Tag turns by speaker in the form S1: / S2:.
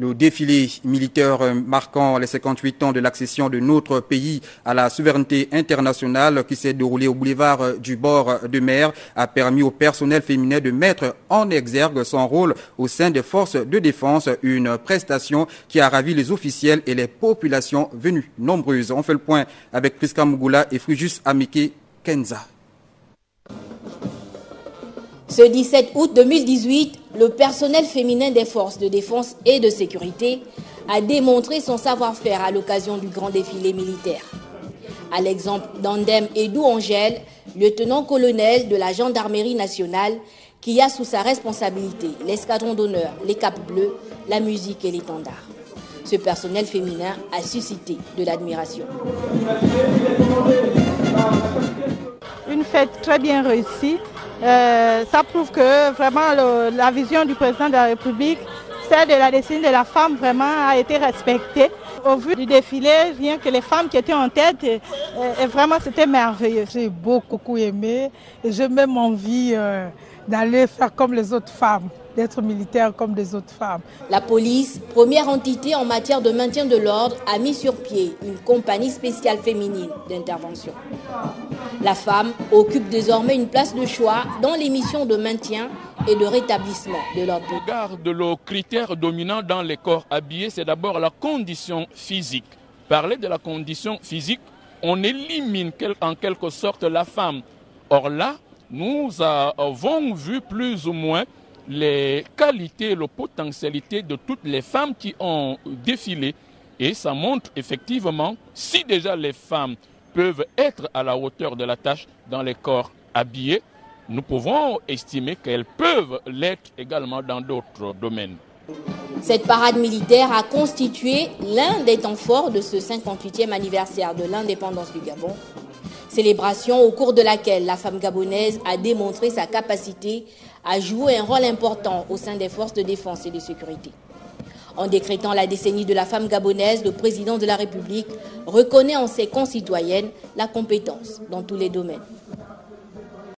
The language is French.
S1: Le défilé militaire marquant les 58 ans de l'accession de notre pays à la souveraineté internationale qui s'est déroulé au boulevard du bord de mer a permis au personnel féminin de mettre en exergue son rôle au sein des forces de défense, une prestation qui a ravi les officiels et les populations venues nombreuses. On fait le point avec Priska Mougoula et Frujus Amike Kenza.
S2: Ce 17 août 2018, le personnel féminin des forces de défense et de sécurité a démontré son savoir-faire à l'occasion du grand défilé militaire. À l'exemple d'Andem Edou Angèle, lieutenant-colonel de la gendarmerie nationale, qui a sous sa responsabilité l'escadron d'honneur, les capes bleues, la musique et l'étendard. Ce personnel féminin a suscité de l'admiration.
S3: Une fête très bien réussie. Ça prouve que vraiment la vision du président de la République, celle de la destinée de la femme, vraiment a été respectée. Au vu du défilé, rien que les femmes qui étaient en tête, et vraiment c'était merveilleux.
S4: J'ai beaucoup aimé et j'ai même envie d'aller faire comme les autres femmes, d'être militaire comme les autres femmes.
S2: La police, première entité en matière de maintien de l'ordre, a mis sur pied une compagnie spéciale féminine d'intervention. La femme occupe désormais une place de choix dans les missions de maintien et de rétablissement de l'ordre.
S5: Regarde, le critère dominant dans les corps habillés, c'est d'abord la condition physique. Parler de la condition physique, on élimine en quelque sorte la femme. Or là, nous avons vu plus ou moins les qualités, les potentialités de toutes les femmes qui ont défilé. Et ça montre effectivement, si déjà les femmes peuvent être à la hauteur de la tâche dans les corps habillés, nous pouvons estimer qu'elles peuvent l'être également dans d'autres domaines.
S2: Cette parade militaire a constitué l'un des temps forts de ce 58e anniversaire de l'indépendance du Gabon. Célébration au cours de laquelle la femme gabonaise a démontré sa capacité à jouer un rôle important au sein des forces de défense et de sécurité. En décrétant la décennie de la femme gabonaise, le président de la République reconnaît en ses concitoyennes la compétence dans tous les domaines.